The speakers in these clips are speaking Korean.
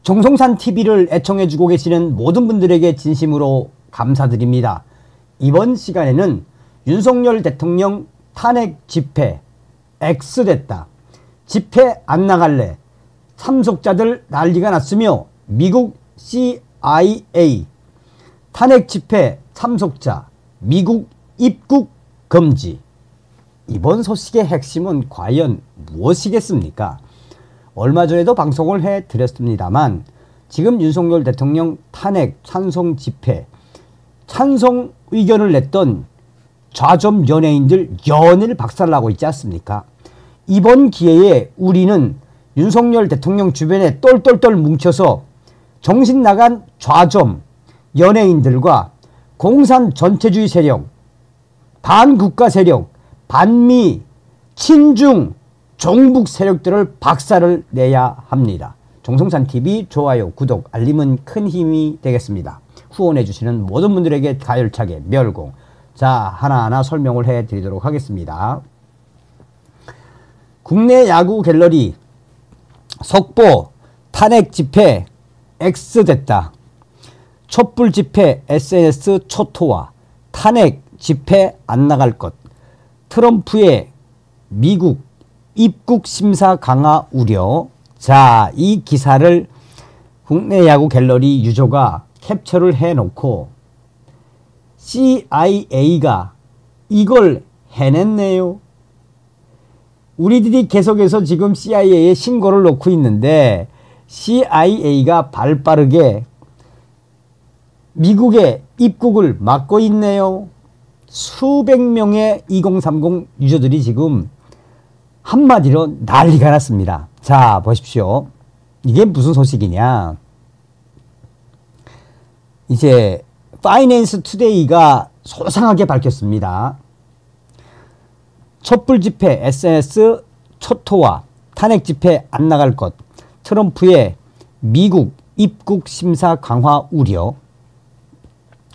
정성산 TV를 애청해주고 계시는 모든 분들에게 진심으로 감사드립니다. 이번 시간에는 윤석열 대통령 탄핵 집회 X됐다. 집회 안 나갈래. 참석자들 난리가 났으며 미국 CIA 탄핵 집회 참석자 미국 입국 금지. 이번 소식의 핵심은 과연 무엇이겠습니까? 얼마 전에도 방송을 해드렸습니다만 지금 윤석열 대통령 탄핵 찬성 집회 찬성 의견을 냈던 좌좀 연예인들 연일 박살나고 있지 않습니까? 이번 기회에 우리는 윤석열 대통령 주변에 똘똘똘 뭉쳐서 정신 나간 좌좀 연예인들과 공산 전체주의 세력, 반국가 세력, 반미, 친중, 종북 세력들을 박살을 내야 합니다. 정성산TV 좋아요, 구독, 알림은 큰 힘이 되겠습니다. 후원해 주시는 모든 분들에게 가열차게 멸공. 자, 하나하나 설명을 해 드리도록 하겠습니다. 국내 야구 갤러리 속보 탄핵 집회 X됐다. 촛불 집회 SNS 초토화. 탄핵 집회 안 나갈 것. 트럼프의 미국 입국 심사 강화 우려. 자, 이 기사를 국내 야구 갤러리 유저가 캡처를 해놓고 CIA가 이걸 해냈네요. 우리들이 계속해서 지금 CIA에 신고를 놓고 있는데 CIA가 발빠르게 미국의 입국을 막고 있네요. 수백 명의 2030 유저들이 지금 한마디로 난리가 났습니다. 자, 보십시오. 이게 무슨 소식이냐. 이제 파이낸스 투데이가 소상하게 밝혔습니다. 촛불 집회 SNS 초토화. 탄핵 집회 안 나갈 것. 트럼프의 미국 입국 심사 강화 우려.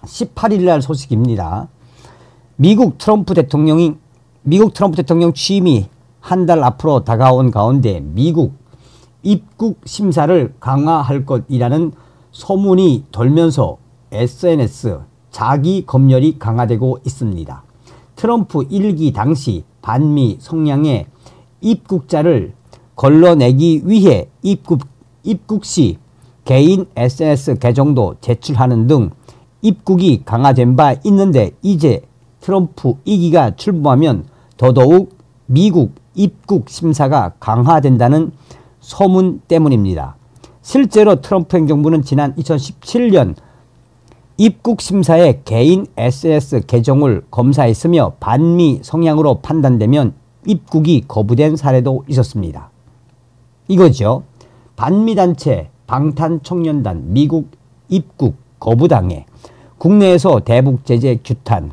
18일 날 소식입니다. 미국 트럼프 대통령 취임이 한 달 앞으로 다가온 가운데 미국 입국 심사를 강화할 것이라는 소문이 돌면서 SNS 자기 검열이 강화되고 있습니다. 트럼프 1기 당시 반미 성향의 입국자를 걸러내기 위해 입국 시 개인 SNS 계정도 제출하는 등 입국이 강화된 바 있는데 이제 트럼프 2기가 출범하면 더더욱 미국 입국 심사가 강화된다는 소문 때문입니다. 실제로 트럼프 행정부는 지난 2017년 입국 심사에 개인 SNS 계정을 검사했으며 반미 성향으로 판단되면 입국이 거부된 사례도 있었습니다. 이거죠. 반미단체 방탄청년단 미국 입국 거부당해 국내에서 대북 제재 규탄,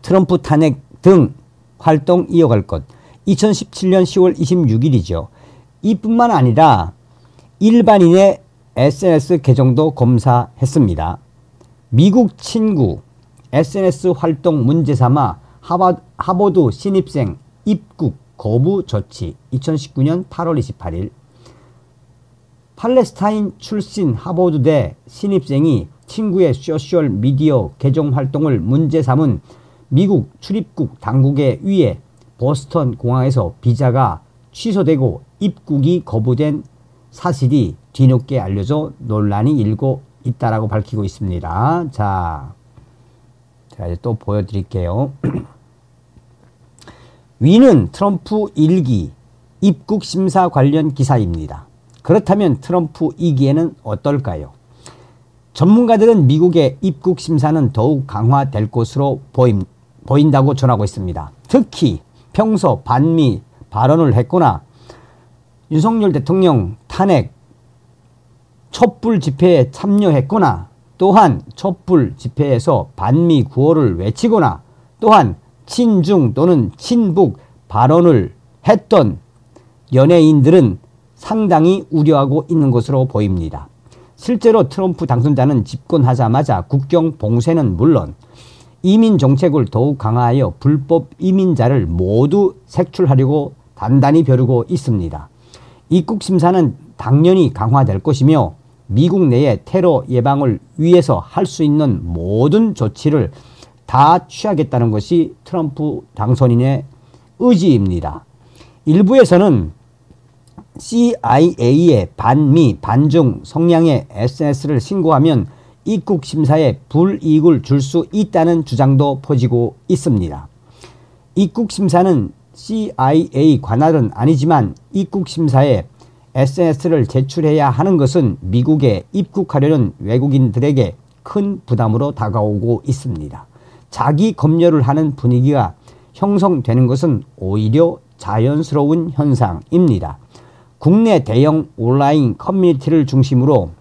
트럼프 탄핵 등 활동 이어갈 것. 2017년 10월 26일이죠. 이뿐만 아니라 일반인의 SNS 계정도 검사했습니다. 미국 친구 SNS 활동 문제 삼아 하버드 신입생 입국 거부 조치. 2019년 8월 28일 팔레스타인 출신 하버드대 신입생이 친구의 소셜 미디어 계정 활동을 문제 삼은 미국 출입국 당국에 의해 보스턴 공항에서 비자가 취소되고 입국이 거부된 사실이 뒤늦게 알려져 논란이 일고 있다라고 밝히고 있습니다. 자, 제가 이제 또 보여드릴게요. 위는 트럼프 1기 입국 심사 관련 기사입니다. 그렇다면 트럼프 2기에는 어떨까요? 전문가들은 미국의 입국 심사는 더욱 강화될 것으로 보인다고 전하고 있습니다. 특히 평소 반미 발언을 했거나 윤석열 대통령 탄핵 촛불 집회에 참여했거나 또한 촛불 집회에서 반미 구호를 외치거나 또한 친중 또는 친북 발언을 했던 연예인들은 상당히 우려하고 있는 것으로 보입니다. 실제로 트럼프 당선자는 집권하자마자 국경 봉쇄는 물론 이민 정책을 더욱 강화하여 불법 이민자를 모두 색출하려고 단단히 벼르고 있습니다. 입국 심사는 당연히 강화될 것이며 미국 내의 테러 예방을 위해서 할 수 있는 모든 조치를 다 취하겠다는 것이 트럼프 당선인의 의지입니다. 일부에서는 CIA의 반미, 반중 성향의 SNS를 신고하면 입국 심사에 불이익을 줄 수 있다는 주장도 퍼지고 있습니다. 입국 심사는 CIA 관할은 아니지만 입국 심사에 SNS를 제출해야 하는 것은 미국에 입국하려는 외국인들에게 큰 부담으로 다가오고 있습니다. 자기 검열을 하는 분위기가 형성되는 것은 오히려 자연스러운 현상입니다. 국내 대형 온라인 커뮤니티를 중심으로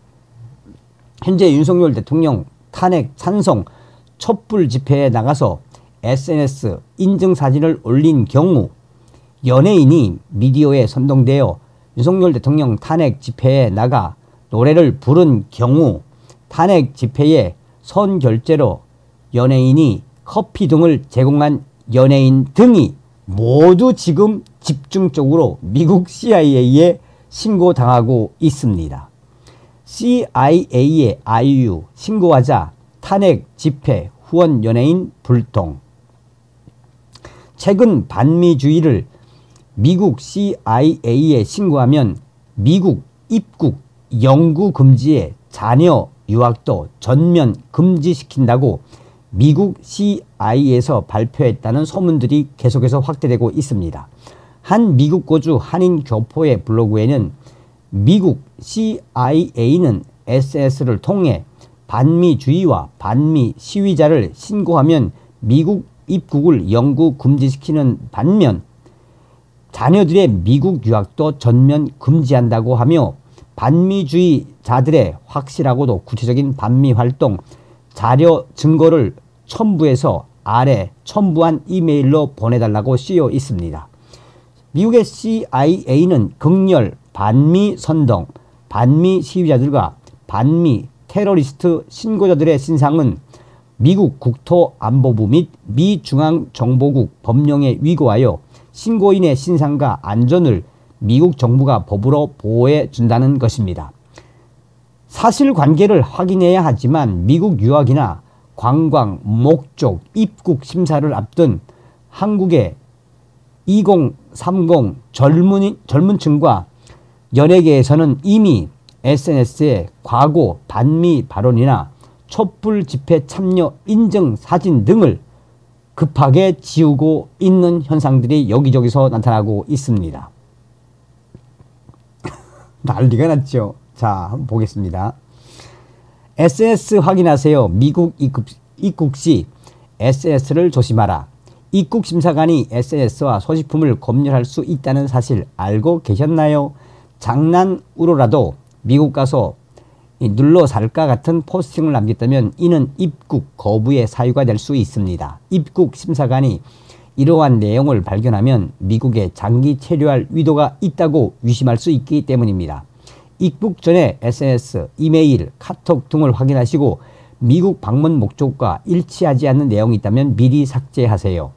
현재 윤석열 대통령 탄핵 찬성 촛불 집회에 나가서 SNS 인증 사진을 올린 경우 연예인이 미디어에 선동되어 윤석열 대통령 탄핵 집회에 나가 노래를 부른 경우 탄핵 집회에 선결제로 연예인이 커피 등을 제공한 연예인 등이 모두 지금 집중적으로 미국 CIA에 신고당하고 있습니다. CIA의 IU 신고하자 탄핵 집회 후원 연예인 불통. 최근 반미주의를 미국 CIA에 신고하면 미국 입국 영구 금지에 자녀 유학도 전면 금지시킨다고 미국 CIA에서 발표했다는 소문들이 계속해서 확대되고 있습니다. 한 미국 거주 한인 교포의 블로그에는 미국 CIA는 SNS를 통해 반미주의와 반미 시위자를 신고하면 미국 입국을 영구 금지시키는 반면 자녀들의 미국 유학도 전면 금지한다고 하며 반미주의자들의 확실하고도 구체적인 반미 활동 자료 증거를 첨부해서 아래 첨부한 이메일로 보내달라고 쓰여 있습니다. 미국의 CIA는 극렬 반미 선동, 반미 시위자들과 반미 테러리스트 신고자들의 신상은 미국 국토안보부 및 미 중앙정보국 법령에 위고하여 신고인의 신상과 안전을 미국 정부가 법으로 보호해 준다는 것입니다. 사실관계를 확인해야 하지만 미국 유학이나 관광, 목적, 입국 심사를 앞둔 한국의 2030 젊은 층과 연예계에서는 이미 SNS에 과거 반미 발언이나 촛불 집회 참여 인증 사진 등을 급하게 지우고 있는 현상들이 여기저기서 나타나고 있습니다. 난리가 났죠. 자, 한번 보겠습니다. SNS 확인하세요. 미국 입국 시 SNS를 조심하라. 입국심사관이 SNS와 소지품을 검열할 수 있다는 사실 알고 계셨나요? 장난으로라도 미국 가서 눌러 살까 같은 포스팅을 남겼다면 이는 입국 거부의 사유가 될 수 있습니다. 입국심사관이 이러한 내용을 발견하면 미국에 장기 체류할 의도가 있다고 의심할 수 있기 때문입니다. 입국 전에 SNS, 이메일, 카톡 등을 확인하시고 미국 방문 목적과 일치하지 않는 내용이 있다면 미리 삭제하세요.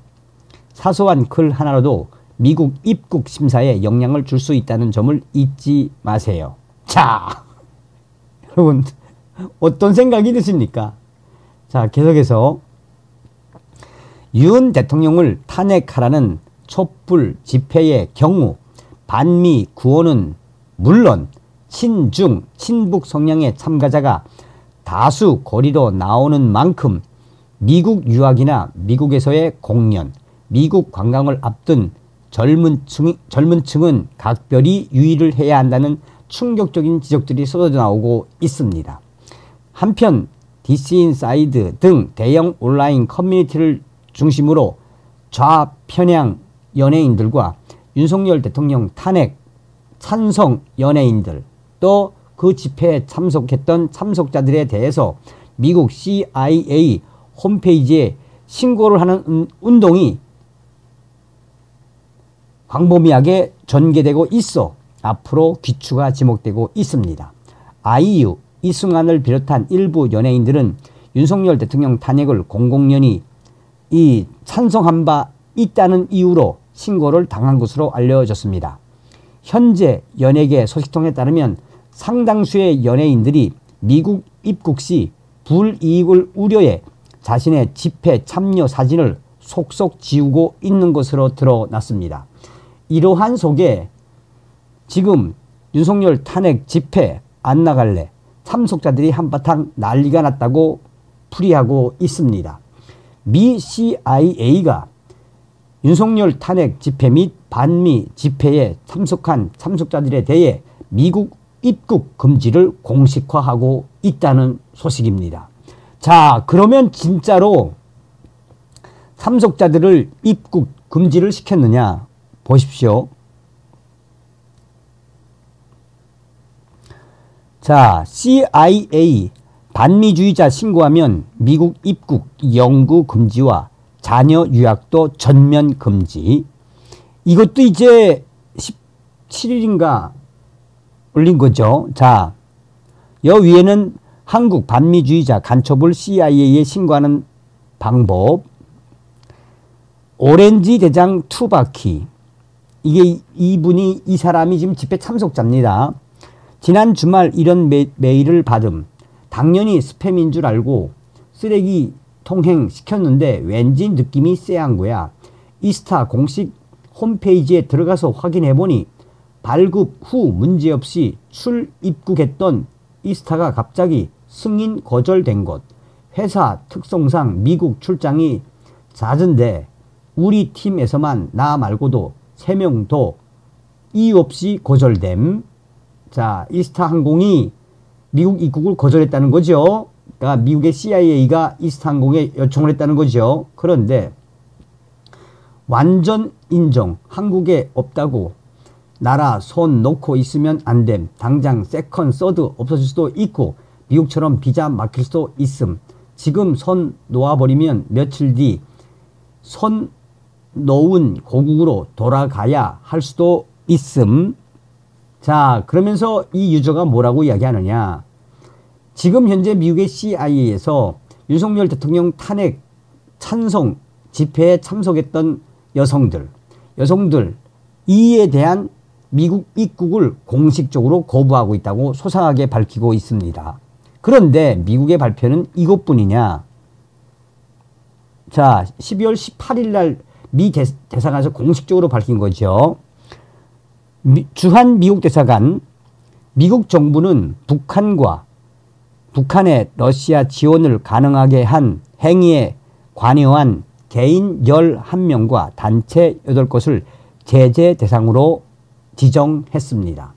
사소한 글 하나로도 미국 입국 심사에 영향을 줄 수 있다는 점을 잊지 마세요. 자, 여러분 어떤 생각이 드십니까? 자, 계속해서 윤 대통령을 탄핵하라는 촛불 집회의 경우 반미 구호는 물론 친중, 친북 성향의 참가자가 다수 거리로 나오는 만큼 미국 유학이나 미국에서의 공연, 미국 관광을 앞둔 젊은 층은 각별히 유의를 해야 한다는 충격적인 지적들이 쏟아져 나오고 있습니다. 한편 디스인사이드 등 대형 온라인 커뮤니티를 중심으로 좌편향 연예인들과 윤석열 대통령 탄핵 찬성 연예인들 또 그 집회에 참석했던 참석자들에 대해서 미국 CIA 홈페이지에 신고를 하는 운동이 광범위하게 전개되고 있어 앞으로 귀추가 지목되고 있습니다. 아이유, 이승환을 비롯한 일부 연예인들은 윤석열 대통령 탄핵을 공공연히 찬성한 바 있다는 이유로 신고를 당한 것으로 알려졌습니다. 현재 연예계 소식통에 따르면 상당수의 연예인들이 미국 입국 시 불이익을 우려해 자신의 집회 참여 사진을 속속 지우고 있는 것으로 드러났습니다. 이러한 속에 지금 윤석열 탄핵 집회 안 나갈래 참석자들이 한바탕 난리가 났다고 풀이하고 있습니다. 미 CIA가 윤석열 탄핵 집회 및 반미 집회에 참석한 참석자들에 대해 미국 입국 금지를 공식화하고 있다는 소식입니다. 자, 그러면 진짜로 참석자들을 입국 금지를 시켰느냐? 보십시오. 자, CIA 반미주의자 신고하면 미국 입국 영구 금지와 자녀 유학도 전면 금지. 이것도 이제 17일인가 올린 거죠. 자, 여 위에는 한국 반미주의자 간첩을 CIA에 신고하는 방법. 오렌지 대장 투바키. 이게 이 사람이 지금 집회 참석자입니다. 지난 주말 이런 메일을 받음. 당연히 스팸인 줄 알고 쓰레기 통행 시켰는데 왠지 느낌이 쎄한 거야. 이스타 공식 홈페이지에 들어가서 확인해보니 발급 후 문제없이 출입국했던 이스타가 갑자기 승인 거절된 것. 회사 특성상 미국 출장이 잦은데 우리 팀에서만 나 말고도 3명 더 이유 없이 거절됨. 자, 이스타 항공이 미국 입국을 거절했다는 거죠. 그러니까 미국의 CIA가 이스타 항공에 요청을 했다는 거죠. 그런데 완전 인정. 한국에 없다고 나라 손 놓고 있으면 안 됨. 당장 세컨, 서드 없어질 수도 있고 미국처럼 비자 막힐 수도 있음. 지금 손 놓아버리면 며칠 뒤 손 놓은 고국으로 돌아가야 할 수도 있음. 자, 그러면서 이 유저가 뭐라고 이야기하느냐. 지금 현재 미국의 CIA에서 윤석열 대통령 탄핵 찬성 집회에 참석했던 여성들 이에 대한 미국 입국을 공식적으로 거부하고 있다고 소상하게 밝히고 있습니다. 그런데 미국의 발표는 이것뿐이냐. 자, 12월 18일 날 미 대사관에서 공식적으로 밝힌 거죠. 주한 미국 대사관, 미국 정부는 북한의 러시아 지원을 가능하게 한 행위에 관여한 개인 11명과 단체 8곳을 제재 대상으로 지정했습니다.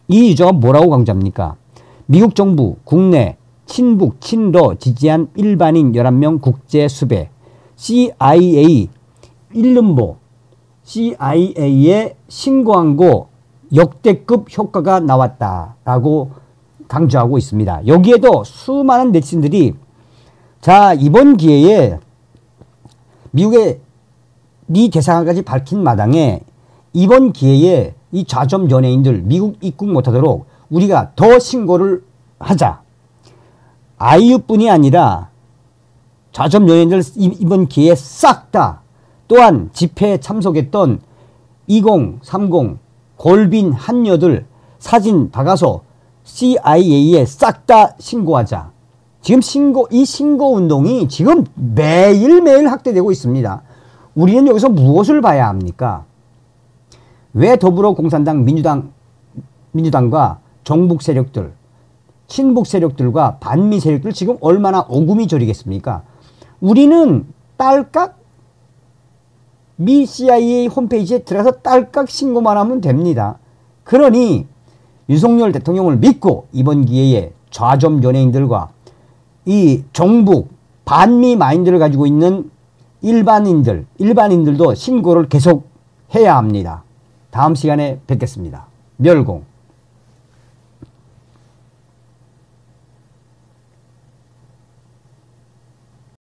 이 유저가 뭐라고 강조합니까? 미국 정부 국내 친북, 친러 지지한 일반인 11명 국제 수배, CIA 일름보, CIA에 신고한 거 역대급 효과가 나왔다라고 강조하고 있습니다. 여기에도 수많은 네티즌들이 자, 이번 기회에 미국의 미 대사관까지 밝힌 마당에 이번 기회에 이 좌점 연예인들 미국 입국 못하도록 우리가 더 신고를 하자. 아이유뿐이 아니라 좌점 연예인들 이번 기회에 싹 다 또한 집회에 참석했던 2030 골빈 한여들 사진 박아서 CIA에 싹 다 신고하자. 지금 이 신고 운동이 지금 매일매일 확대되고 있습니다. 우리는 여기서 무엇을 봐야 합니까? 왜 더불어공산당, 민주당과 정북 세력들, 친북 세력들과 반미 세력들 지금 얼마나 오금이 저리겠습니까? 우리는 딸깍 미 CIA 홈페이지에 들어가서 딸깍 신고만 하면 됩니다. 그러니 윤석열 대통령을 믿고 이번 기회에 좌점 연예인들과 이 정북 반미 마인드를 가지고 있는 일반인들도 신고를 계속 해야 합니다. 다음 시간에 뵙겠습니다. 멸공.